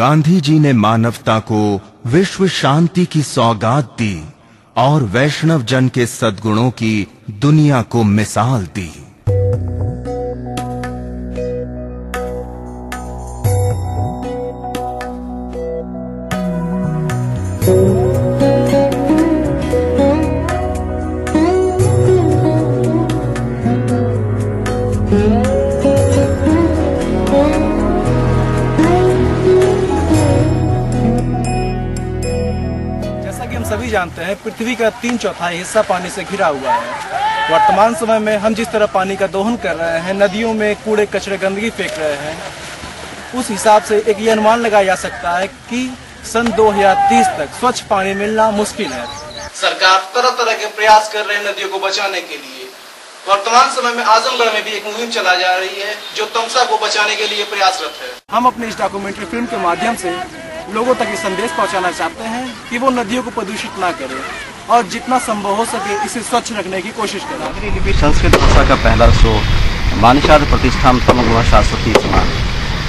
गांधी जी ने मानवता को विश्व शांति की सौगात दी और वैष्णव जन के सद्गुणों की दुनिया को मिसाल दी। सभी जानते हैं पृथ्वी का 3/4 हिस्सा पानी से घिरा हुआ है। वर्तमान समय में हम जिस तरह पानी का दोहन कर रहे हैं, नदियों में कूड़े कचरे गंदगी फेंक रहे हैं, उस हिसाब से एक ये अनुमान लगाया जा सकता है कि सन 2030 तक स्वच्छ पानी मिलना मुश्किल है। सरकार तरह तरह के प्रयास कर रहे हैं नदियों को बचाने के लिए। वर्तमान समय में आजमगढ़ में भी एक मुहिम चला जा रही है जो तमसा को बचाने के लिए प्रयासरत है। हम अपनी इस डॉक्यूमेंट्री फिल्म के माध्यम से लोगों तक ये संदेश पहुंचाना चाहते हैं कि वो नदियों को प्रदूषित ना करें और जितना संभव हो सके इसे स्वच्छ रखने की कोशिश करें। संस्कृत भाषा का पहला शो मानसाद प्रतिष्ठान तमगुण शाश्वती समाज,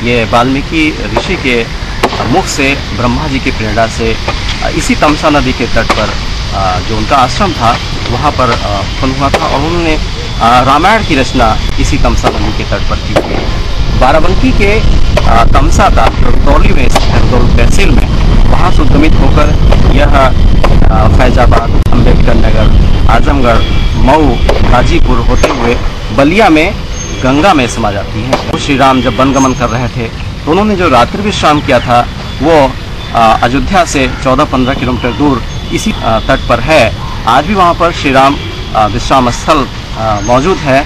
ये वाल्मीकि ऋषि के मुख से ब्रह्मा जी की प्रेरणा से इसी तमसा नदी के तट पर जो उनका आश्रम था वहाँ पर उत्पन्न हुआ था और उन्होंने रामायण की रचना इसी तमसा नदी के तट पर की थी। बाराबंकी के तमसा का जो रतौली में तहसील में वहाँ से उद्गमित होकर यह फैजाबाद, अम्बेडकर नगर, आजमगढ़, मऊ, गाजीपुर होते हुए बलिया में गंगा में समा जाती है। श्री राम जब वनगमन कर रहे थे तो उन्होंने जो रात्रि विश्राम किया था वो अयोध्या से 14-15 किलोमीटर दूर इसी तट पर है। आज भी वहाँ पर श्री राम विश्राम स्थल मौजूद है।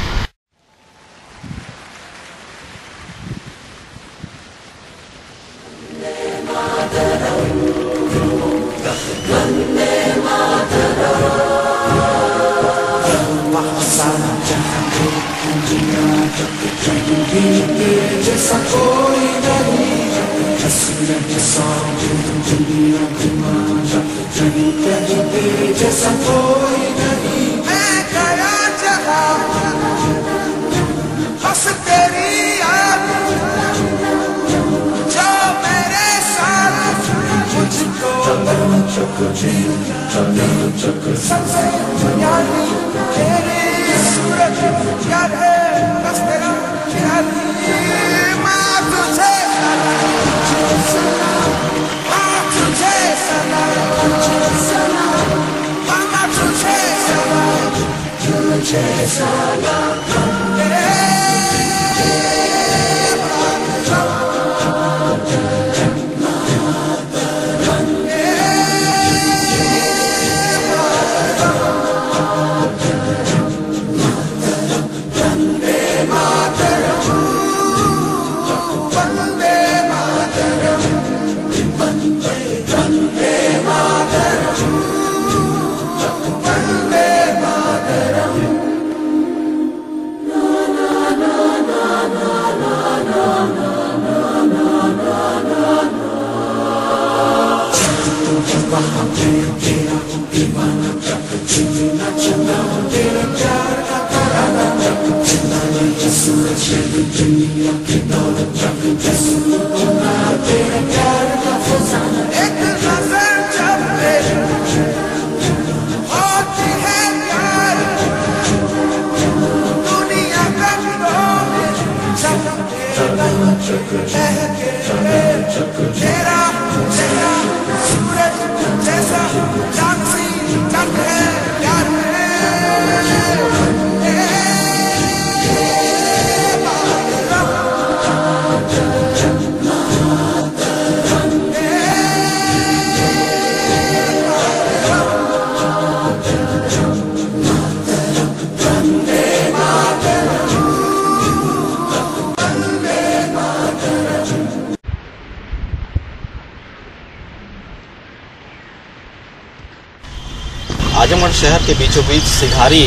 आजमगढ़ शहर के बीचों बीच सिघारी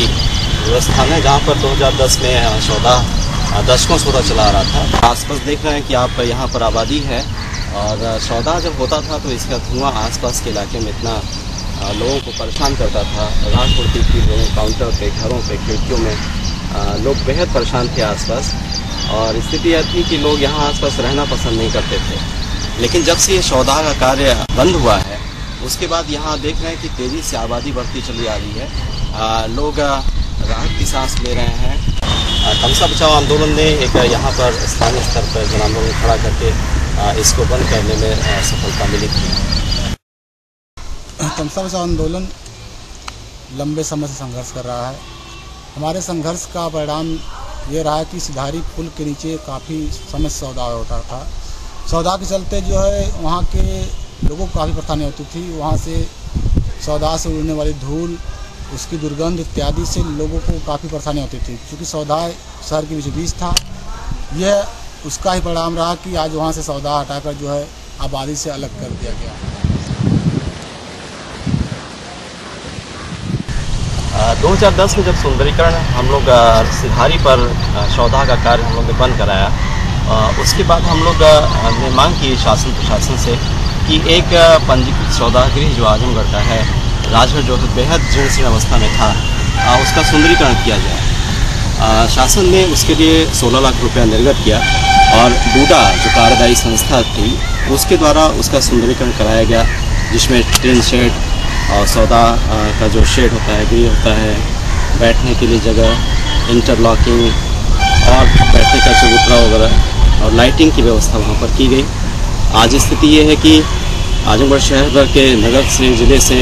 स्थान है जहाँ पर 2010 में सौदा दशकों सौदा चला रहा था। आसपास देख रहे हैं कि आप यहाँ पर आबादी है और सौदा जब होता था तो इसका धुआं आसपास के इलाके में इतना लोगों को परेशान करता था। रात पड़ती थी लोगों काउंटर पे, घरों पे, खिड़कियों में लोग बेहद परेशान थे आसपास और स्थिति यह थी कि लोग यहाँ आसपास रहना पसंद नहीं करते थे। लेकिन जब से ये सौदा का कार्य बंद हुआ है उसके बाद यहाँ देख रहे हैं कि तेजी से आबादी बढ़ती चली आ रही है। लोग राहत की सांस ले रहे हैं। तमसा बचाओ आंदोलन ने एक यहाँ पर स्थानीय स्तर पर जन आंदोलन खड़ा करके इसको बंद करने में सफलता मिली थी। तमसा बचाओ आंदोलन लंबे समय से संघर्ष कर रहा है। हमारे संघर्ष का परिणाम ये रहा कि सिधारी पुल के नीचे काफ़ी समय सौदा होता था। सौदा के चलते जो है वहाँ के लोगों को काफ़ी परेशानी होती थी। वहाँ से सौदा से उड़ने वाली धूल, उसकी दुर्गंध इत्यादि से लोगों को काफ़ी परेशानी होती थी। क्योंकि सौदा शहर के बीचों बीच था, यह उसका ही परिणाम रहा कि आज वहाँ से सौदा हटाकर जो है आबादी से अलग कर दिया गया। 2010 में जब सुंदरीकरण हम लोग सिधारी पर सौदा का कार्य हम लोग ने बंद कराया, उसके बाद हम लोग ने मांग की शासन प्रशासन से कि एक पंजीकृत सौदागृह जो आजमगढ़ का है, राजगढ़ जो बेहद जीर्ण अवस्था में था, उसका सुंदरीकरण किया जाए। शासन ने उसके लिए 16 लाख रुपया निर्गत किया और डूडा जो कार्यदायी संस्था थी उसके द्वारा उसका सुंदरीकरण कराया गया, जिसमें टिन शेड और सौदा का जो शेड होता है, गृह होता है, बैठने के लिए जगह, इंटरलॉकिंग और बैठने का चबूतरा वगैरह और लाइटिंग की व्यवस्था वहाँ पर की गई। आज स्थिति ये है कि आजमगढ़ शहर भर के नगर से, ज़िले से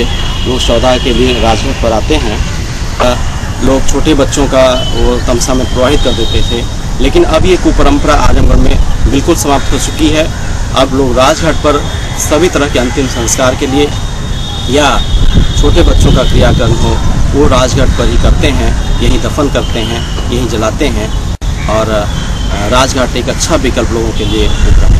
लोग सौदा के लिए राजगढ़ पर आते हैं। लोग छोटे बच्चों का वो तमसा में प्रवाहित कर देते थे, लेकिन अब ये कुपरंपरा आजमगढ़ में बिल्कुल समाप्त हो चुकी है। अब लोग राजघाट पर सभी तरह के अंतिम संस्कार के लिए या छोटे बच्चों का क्रियाक्रम हो वो राजघाट पर ही करते हैं, यहीं दफन करते हैं, यहीं जलाते हैं और राजघाट एक अच्छा विकल्प लोगों के लिए उभरा है।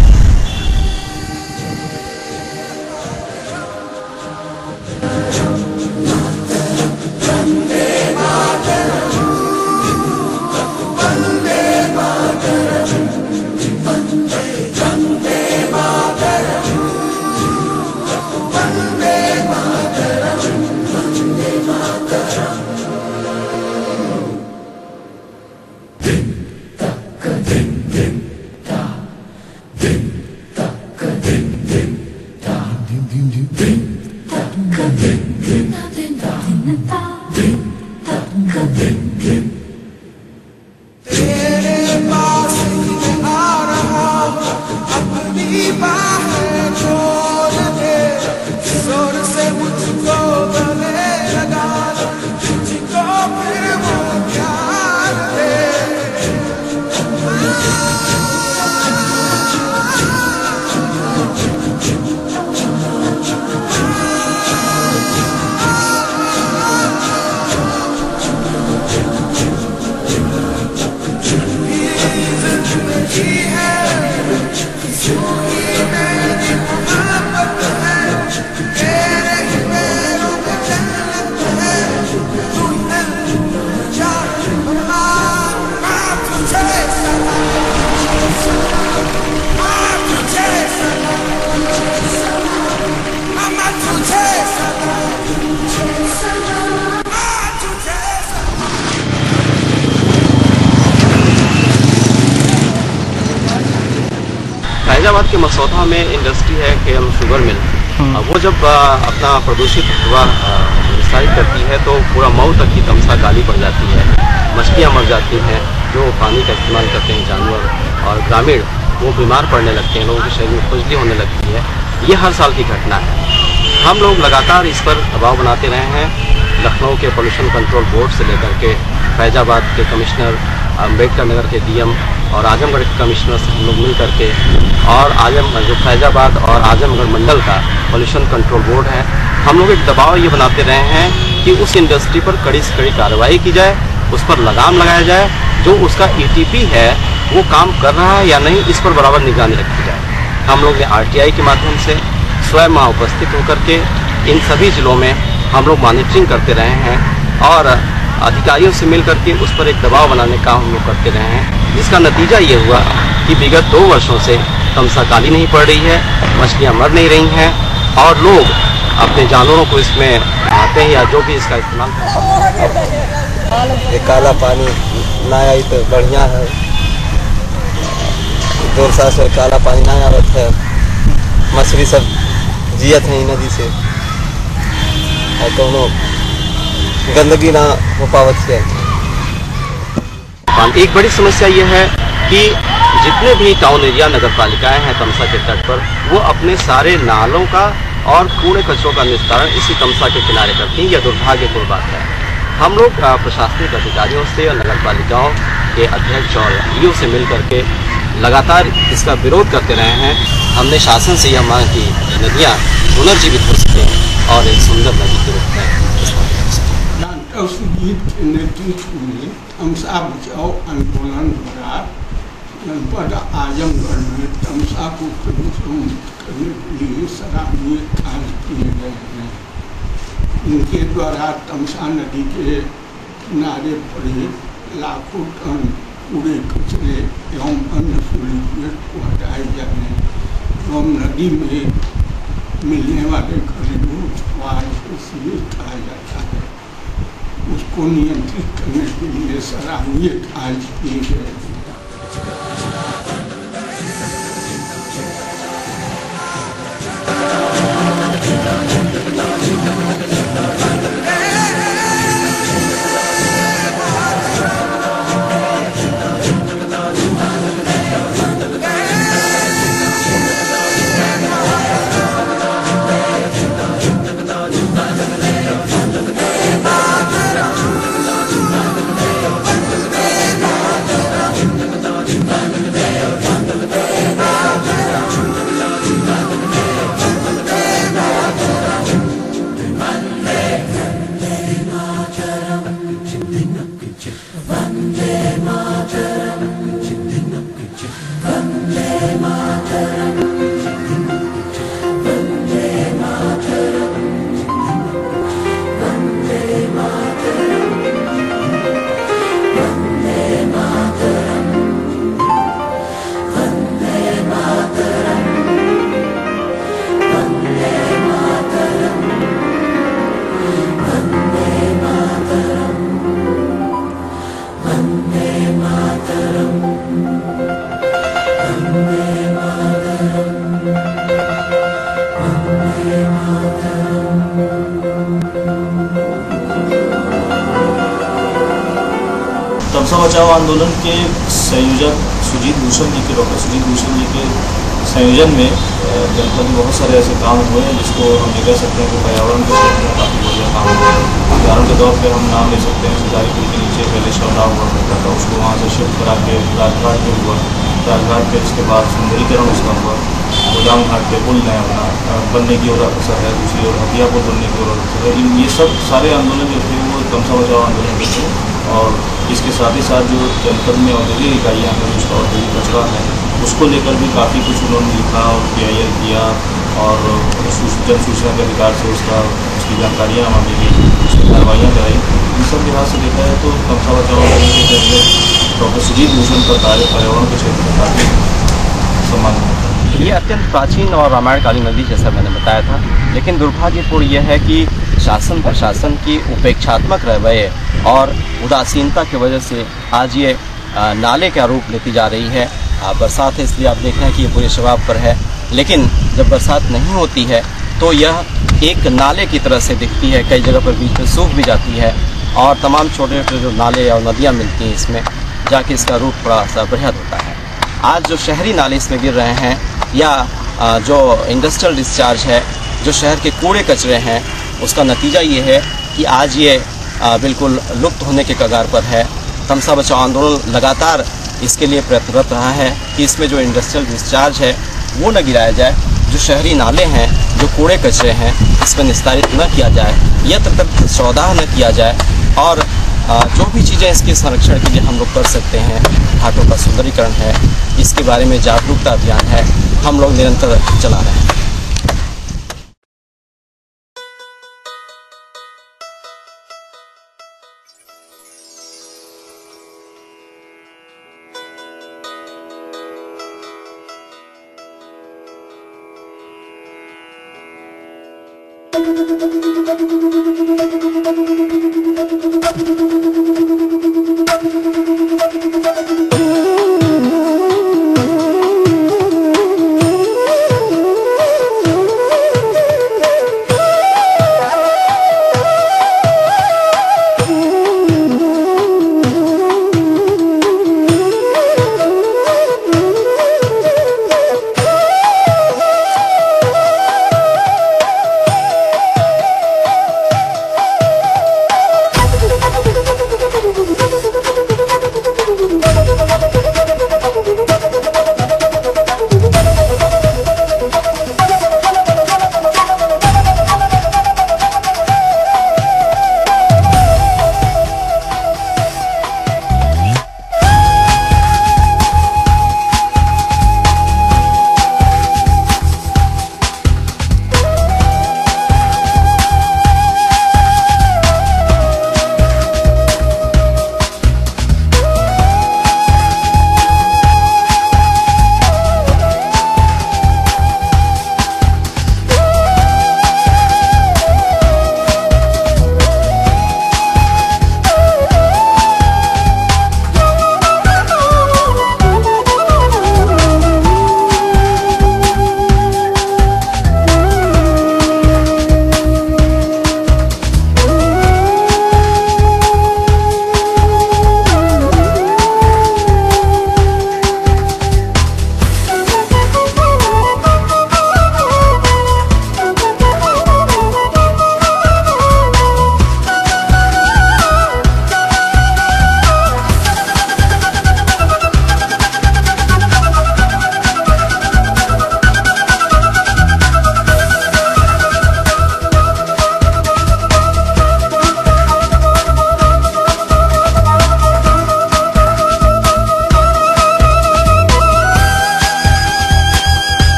फैजाबाद के मसौदा में इंडस्ट्री है KM शुगर मिल। वो जब अपना प्रदूषित धुआं विस्तारित करती है तो पूरा मऊ तक की तमसा काली पड़ जाती है, मछलियाँ मर जाती हैं जो पानी का इस्तेमाल करते हैं जानवर, और ग्रामीण वो बीमार पड़ने लगते हैं, लोगों के शरीर में खुजली होने लगती है। ये हर साल की घटना है। हम लोग लगातार इस पर दबाव बनाते रहे हैं। लखनऊ के पोल्यूशन कंट्रोल बोर्ड से लेकर के फैजाबाद के कमिश्नर, अम्बेडकर नगर के DM और आजमगढ़ के कमिश्नर से हम लोग मिल करके, और जो फैजाबाद और आजमगढ़ मंडल का पोल्यूशन कंट्रोल बोर्ड है, हम लोग एक दबाव ये बनाते रहे हैं कि उस इंडस्ट्री पर कड़ी से कड़ी कार्रवाई की जाए, उस पर लगाम लगाया जाए। जो उसका ETP है वो काम कर रहा है या नहीं, इस पर बराबर निगरानी रखी जाए। हम लोग ने RTI के माध्यम से स्वयं वहाँ उपस्थित होकर के इन सभी जिलों में हम लोग मॉनिटरिंग करते रहे हैं और अधिकारियों से मिल करके उस पर एक दबाव बनाने का हम लोग करते रहे हैं, जिसका नतीजा ये हुआ कि विगत 2 वर्षों से तमसा काली नहीं पड़ रही है, मछलियाँ मर नहीं रही हैं और लोग अपने जानवरों को इसमें आते हैं या जो भी इसका इस्तेमाल करते हैं। ये काला पानी ना आई तो बढ़िया है, 2 साल से काला पानी ना आवत है, मछली सब जियत है नदी से और दोनों गंदगी ना हो पावत है। एक बड़ी समस्या ये है कि जितने भी टाउन एरिया नगर पालिकाएं हैं तमसा के तट पर, वो अपने सारे नालों का और कूड़े कचरों का निस्तारण इसी तमसा के किनारे करती हैं। यह दुर्भाग्यपूर्ण बात है। हम लोग प्रशासनिक अधिकारियों से और नगर पालिकाओं के अध्यक्ष और ईओ से मिल करके लगातार इसका विरोध करते रहे हैं। हमने शासन से यह मांग की नदियाँ पुनर्जीवित हो सकें और एक सुंदर नदी के रूप में तमसा बचाओ आंदोलन द्वारा जनपद आजमगढ़ में तमसा को प्रदूषण करने के लिए सराहनीय कार्य किए गए हैं। इनके द्वारा तमसा नदी के किनारे पड़े लाखों टन कूड़े कचरे एवं अन्य सॉल्यूट को हटाए जाने एवं नदी में मिलने वाले घरेलू उत्पाद को सीमित कहा जाता है, उसको नियंत्रित करने के लिए सराहनीय कार्य किए गए। तमसा बचाओ आंदोलन के संयोजक सुजीत भूषण जी के डॉक्टर सुजीत भूषण जी के संयोजन में जनपद में बहुत सारे ऐसे काम हुए हैं जिसको हम ये कह सकते हैं कि पर्यावरण के क्षेत्र में काफ़ी बढ़िया काम हुआ है। उदाहरण के तौर पर हम नाम ले सकते हैं सितारी पुल के नीचे पहले शौदा हुआ करता था, उसको वहाँ से शिफ्ट करा के राजघाट पे हुआ, राजघाट पे उसके बाद सुंदरीकरण उसका हुआ, गोदाम घाट पे पुल नया बना बनने की ओर अग्रसर है, दूसरी ओर हथिया पुल बनने की ओर अग्रसर है। ये सब सारे आंदोलन जो थे वो तमसा बचाओ आंदोलन के थे। और इसके साथ ही साथ जो जनपद में औद्योगिक इकाइयाँ हैं, उसका औद्योगिक कचरा है, उसको लेकर भी काफ़ी कुछ उन्होंने लिखा और PIL किया और जन सूचना के अधिकार से उसकी जानकारियाँ मांगी गई, उसकी कार्रवाइयाँ कराई। इन सब लिहाज से देखा है तो तमसा बचाओ आंदोलन के तहत डॉक्टर सुजीत भूषण का कार्य पर्यावरण के क्षेत्र में काफ़ी सम्मान है। ये अत्यंत प्राचीन और रामायणकालीन नदी जैसा मैंने बताया था, लेकिन दुर्भाग्यपूर्ण यह है कि शासन प्रशासन की उपेक्षात्मक रवैये और उदासीनता की वजह से आज ये नाले का रूप लेती जा रही है। बरसात है इसलिए आप देख रहे हैं कि ये पूरे शबाब पर है, लेकिन जब बरसात नहीं होती है तो यह एक नाले की तरह से दिखती है। कई जगह पर बीच में सूख भी जाती है और तमाम छोटे छोटे जो नाले और नदियाँ मिलती हैं इसमें जाके इसका रूप थोड़ा सा बृहद होता है। आज जो शहरी नाले इसमें गिर रहे हैं या जो इंडस्ट्रियल डिस्चार्ज है, जो शहर के कूड़े कचरे हैं, उसका नतीजा ये है कि आज ये बिल्कुल लुप्त होने के कगार पर है। तमसा बचाओ आंदोलन लगातार इसके लिए प्रयत्नरत रहा है कि इसमें जो इंडस्ट्रियल डिस्चार्ज है वो न गिराया जाए, जो शहरी नाले हैं, जो कूड़े कचरे हैं, इसमें निस्तारित न किया जाए, यत्र तक सौदा न किया जाए और जो भी चीज़ें इसके संरक्षण के लिए हम लोग कर सकते हैं, घाटों का सुंदरीकरण है, इसके बारे में जागरूकता अभियान है, हम लोग निरंतर चला रहे हैं।